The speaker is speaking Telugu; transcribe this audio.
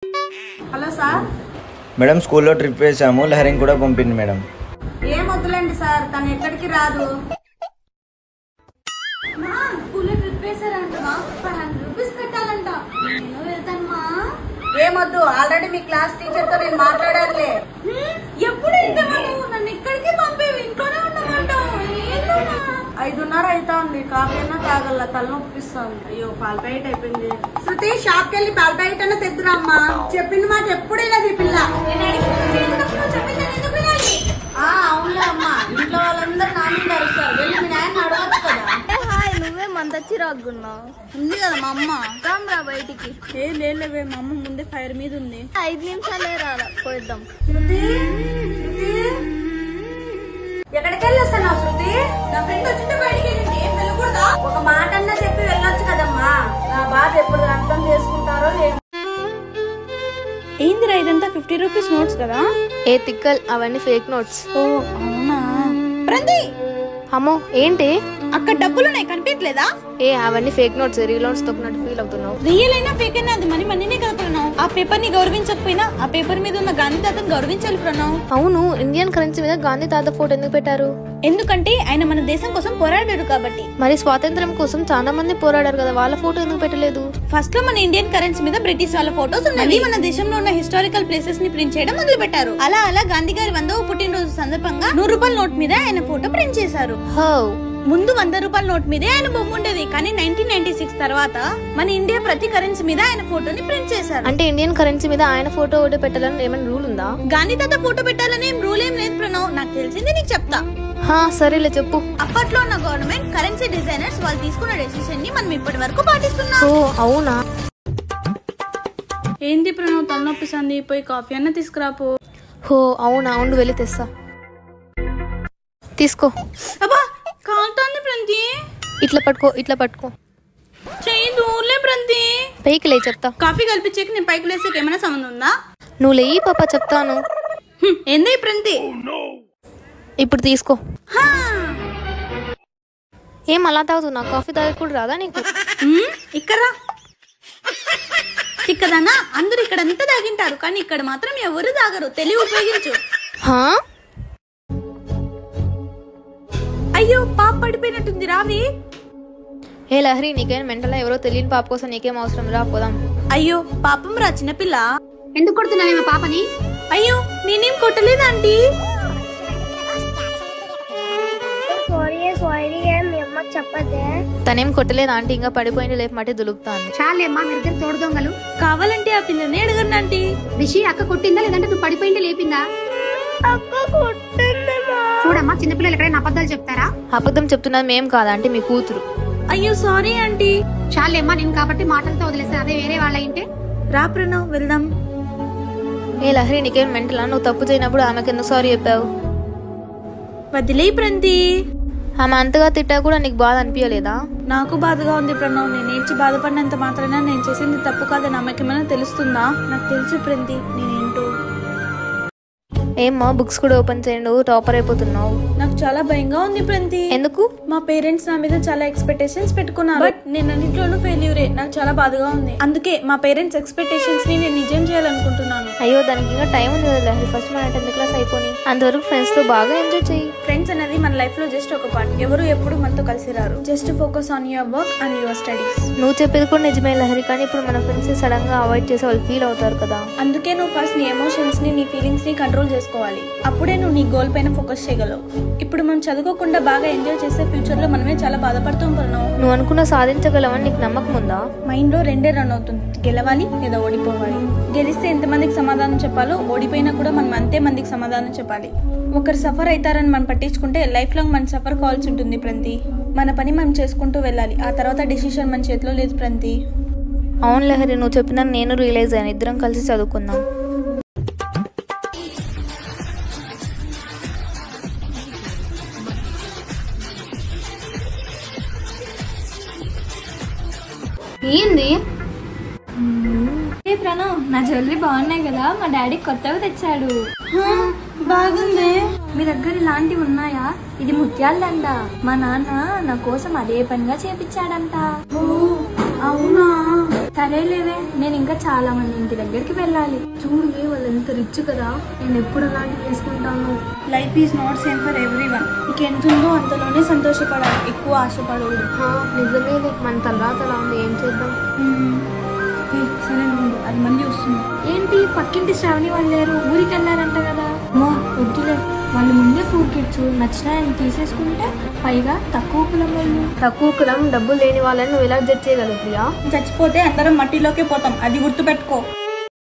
Hello sir. మేడం స్కూల్లో ట్రిప్ వేసాము, లహరింగ్ కూడా పంపింది మేడం. ఏం వద్దులేండి సార్, తను ఎక్కడికి రాదు. స్కూల్లో ట్రిప్ వేసారంట, 500 రూపీస్ కట్టాలంట. నేను వెళ్తానమ్మా. ఏమొద్దు, ఆల్రెడీ మీ క్లాస్ టీచర్ తో నేను మాట్లాడానులే. ఎప్పుడు వెళ్తాను? నన్ను ఎక్కడికి పంపేవి, ఇంట్లోనే ఉండమంటావు. 5:30 అవుతా ఉంది, కాఫీ అయినా తాగల, తలనొప్పిస్తాను. అయ్యో పాల ప్యాకెట్ అయిపోయింది. శృతి షాప్ కి వెళ్ళి పాల ప్యాకెట్ అన్నా తెద్దురా అమ్మా. చెప్పిన మాట ఎప్పుడైనా ఈ పిల్ల. అవునులే అమ్మా, ఇంట్లో వాళ్ళందరూ నా మీద అరుస్తారు. వెళ్ళి మీ నాయన అడగచ్చు కదా. హాయ్, నువ్వే మంత చిరాకున్నావు. ఉంది కదా మా అమ్మ. రామ్రా బయటికి. లేవే, మా అమ్మ ముందే ఫైర్ మీద ఉంది. 5 నిమిషాలే రాలా, పోయిద్దాం. ఎక్కడికి వెళ్ళొస్తాను శృతి? నా ఫ్రెండ్ వచ్చింటే బయటికి వెళ్ళండి, వెళ్ళకూడదా? ఒక మాట అన్నా చెప్పి వెళ్ళొచ్చు కదమ్మా. నా బాధ ఎప్పుడు అర్థం చేసుకుంటారో ఏమో. ఏందిరా ఇదంతా 50 రూపీస్ నోట్స్ కదా? ఏ తిక్కల్, అవన్నీ ఫేక్ నోట్స్. ఓ అవునా? ప్రంది, అమ్మో ఏంటి? అక్కడ డబ్బులున్నాయి కనిపించలేదా? అవన్నీ ఫేక్ నోట్స్, రియల్ నోట్స్ తొక్కినట్టు ఫీల్ అవుతున్నావు. రియల్ అయినా ఫేక్ అయినా అది మనీనే కదా ప్రణవ్. ఆ పేపర్ ని గౌరవించకపోయినా ఆ పేపర్ మీద ఉన్న గాంధీ తాతను గౌరవించాలి ప్రణవ్. అవును, ఇండియన్ కరెన్సీ మీద గాంధీ తాత ఫోటో ఎందుకు పెట్టారు? ఎందుకంటే ఆయన మన దేశం కోసం పోరాడాడు కాబట్టి. మరి స్వాతంత్రం కోసం చాలా మంది పోరాడారు కదా, వాళ్ళ ఫోటో ఎందుకు పెట్టలేదు? ఫస్ట్ లో మన ఇండియన్ కరెన్సీ మీద బ్రిటిష్ వాళ్ళ ఫోటోస్ ఉన్నాయి. మన దేశంలో ఉన్న హిస్టారికల్ ప్లేసెస్ ని ప్రింట్ చేయడం మొదలు పెట్టారు. అలా గాంధీ గారి 100వ పుట్టినరోజు సందర్భంగా 100 రూపాయల నోట్ మీద ఆయన ఫోటో ప్రింట్ చేశారు. ముందు 100 రూపాయల నోట్ మీదే ఆయన బొమ్మ ఉండేది, కానీ 1996 తర్వాత మన ఇండియా ప్రతి కరెన్సీ మీద ఆయన ఫోటోని ప్రింట్ చేశారు. అంటే ఇండియన్ కరెన్సీ మీద ఆయన ఫోటో ఒకటి పెట్టాలని ఏమైనా రూల్ ఉందా? గాంధీ తాత ఫోటో పెట్టాలని ఏం రూల్ ఏం లేదు ప్రణవ్, నాకు తెలిసింది నీకు చెప్తా. సరేలే చెప్పు. అప్పట్లో ఉన్న గవర్నమెంట్ కరెన్సీ డిజైనర్స్ వాళ్ళు తీసుకున్న డెసిషన్ ని మనం ఇప్పటి వరకు పాటిస్తున్నాం. ఓ అవునా? ఏంది ప్రణవ్, తలనొప్పిస్తుంది, పోయి కాఫీ అన్న తీసుకురాపో. హో అవునా, ఉండు వెళ్ళి తెస్తా. తీసుకో. అబ్బా కాలుతోంది ప్రంతి. ఇట్లా పట్టుకో. చెయ్యి దూరలే ప్రంతి. పైకి లే చెప్తా. కాఫీ కలిపించేకి నేను పైకి లేసేకి ఏమైనా సంబంధం ఉందా? నువ్వు లేయి పాప, చెప్తాను. ఏంది ప్రంతి? ఇప్పుడు తీసుకో. ఏం అలా తాగుతున్నా? కాఫీ తాగ కూడా రాదా నీకు? ఇక్కడ ఇక్కడనా అందరు ఇక్కడంతా తాగింటారు, కానీ ఇక్కడ మాత్రం ఎవరు తాగరు. తెలివి ఉపయోగించు. అయ్యో పాప పడిపోయినట్టుంది, రావి. ఏ లహరి, నీకేం మెంటలా? ఎవరో తెలియని పాప కోసం నీకేం అవసరం? రా పోదాం. అయ్యో పాపం రా చిన్నపిల్ల. ఎందుకు కొడుతున్నావేమో పాపని? అయ్యో నేనేం కొట్టలేదు ఆంటీ. తనేం కొట్టలేదు ఆంటీ, ఇంకా పడిపోయింది, లేపు మట్టి దులుపుతాను. చాలేమ్మా, మీరిద్దరు తోడు దొంగలు. కావాలంటే ఆ పిల్లని అడగండి ఆంటీ. రిషి, అక్క కొట్టిందా లేదంటే నువ్వు పడిపోయింటే లేపిందా? చూడమ్మా, చిన్నపిల్లలు ఎక్కడైనా అబద్ధాలు చెప్తారా? అబద్ధం చెప్తున్నది మేం కాదా అంటే మీ కూతురు. అయ్యో సారీ ఆంటీ. చాలేమ్మా, నేను కాబట్టి మాటలతో వదిలేస్తాను, అదే వేరే వాళ్ళ ఇంటే. రా ప్రణవ్ వెళ్దాం. ఏ లహరి, నీకేం మెంటలా? నువ్వు తప్పు చేయనప్పుడు ఆమెకు ఎందుకు సారీ చెప్పావు? వదిలే ప్రంతి. ఆమె అంతగా తిట్టా కూడా నీకు బాధ అనిపించలేదా? నాకు బాధగా ఉంది ప్రణవ్. నేను ఏడ్చి బాధపడినంత మాత్రాన నేను చేసింది తప్పు కాదని ఆమెకేమైనా తెలుస్తుందా? నాకు తెలుసు ప్రంతి నేనేంటో. ఏమ్మా, బుక్స్ కూడా ఓపెన్ చేయండి, టాపర్ అయిపోతున్నావు. నాకు చాలా భయంగా ఉంది ప్రంతి. ఎందుకు? మా పేరెంట్స్ నా మీద చాలా ఎక్స్పెక్టేషన్స్ పెట్టుకున్నారు, బట్ నేను అన్నింటిలోనూ ఫెయిల్యూరే. నాకు చాలా బాధగా ఉంది. అందుకే మా పేరెంట్స్ ఎక్స్పెక్టేషన్స్ ని నేను నిజం చేయాలనుకుంటున్నాను. అయ్యో దానికి ఇంకా టైం ఉంది కదా లహరి. ఫస్ట్ మన 10th క్లాస్ అయిపోయి అంతవరకు ఫ్రెండ్స్ తో బాగా ఎంజాయ్ చేయి. ఫ్రెండ్స్ అనేది మన లైఫ్ లో జస్ట్ ఒక పార్ట్. ఎవరు ఎప్పుడు మనతో కలిసి రారు. Just focus on your work and your studies. నువ్వు చెప్పేది కూడా నిజమే లహరి, కానీ ఇప్పుడు మన ఫ్రెండ్స్ సడన్ గా అవాయిడ్ చేసి వాళ్ళు ఫీల్ అవుతారు కదా. అందుకే నువ్వు ఫస్ట్ నీ ఎమోషన్స్ ని, నీ ఫీలింగ్స్ ని కంట్రోల్ చేసుకోవాలి. అప్పుడే నువ్వు నీ గోల్ పైన ఫోకస్ చేయగలవు. ఇప్పుడు మనం చదువుకోకుండా బాగా ఎంజాయ్ చేస్తే ఫ్యూచర్ లో మనమే చాలా బాధపడుతూ ఉన్నావు. నువ్వు అనుకున్న సాధించగలవని నీకు నమ్మకం ఉందా? మైండ్ లో రెండే రన్ అవుతుంది, గెలవాలి లేదా ఓడిపోవాలి. గెలిస్తే ఎంతమందికి సమాధానం చెప్పాలో, ఓడిపోయినా కూడా మనం అంతే మందికి సమాధానం చెప్పాలి. ఒకరు సఫర్ అవుతారని మనం పట్టించుకుంటే లైఫ్ లాంగ్ మనం సఫర్ కావాల్సి ఉంటుంది ప్రంతి. మన పని మనం చేసుకుంటూ వెళ్ళాలి, ఆ తర్వాత డిసిషన్ మన చేతిలో లేదు ప్రంతి. అవును లహరి, నువ్వు చెప్పిన నేను రియలైజ్ అయ్యాను. ఇద్దరం కలిసి చదువుకుందాం. ఏంది? ప్రణవ్, నా జ్యువెలరీ బాగున్నాయి కదా, మా డాడీ కొత్తగా తెచ్చాడు. బాగుంది. మీ దగ్గర ఇలాంటివి ఉన్నాయా? ఇది ముత్యాలంట. మా నాన్న నా కోసం అదే పనిగా చేపించాడంట. అవునా? సరేలేవే, నేను ఇంకా చాలా మంది ఇంటి దగ్గరికి వెళ్ళాలి. చూడు వాళ్ళు ఎంత రిచ్ కదా, నేను ఎప్పుడు అలాంటివి వేసుకుంటాను. Life is not same for every one. నీకు ఎంత ఉందో అంతలోనే సంతోషపడాలి, ఎక్కువ ఆశపడకూడదు. నిజమేలే, మన తర్వాత అలా ఉంది, ఏం చేద్దాం. సరే అది మళ్ళీ వస్తుంది. ఏంటి పక్కింటి శ్రావణి వాళ్ళు లేరు, ఊరికి వెళ్ళారంట కదా. అమ్మో వద్దులే, వాళ్ళు ముందే పూర్కిచ్చు, నచ్చినాయని తీసేసుకుంటే పైగా తక్కువ కులం వాళ్ళు. తక్కువ కులం డబ్బులు లేని వాళ్ళని నువ్వు ఎలా జడ్జ్ చేయగలవు ప్రియా? చచ్చిపోతే అందరం మట్టిలోకే పోతాం, అది గుర్తుపెట్టుకో.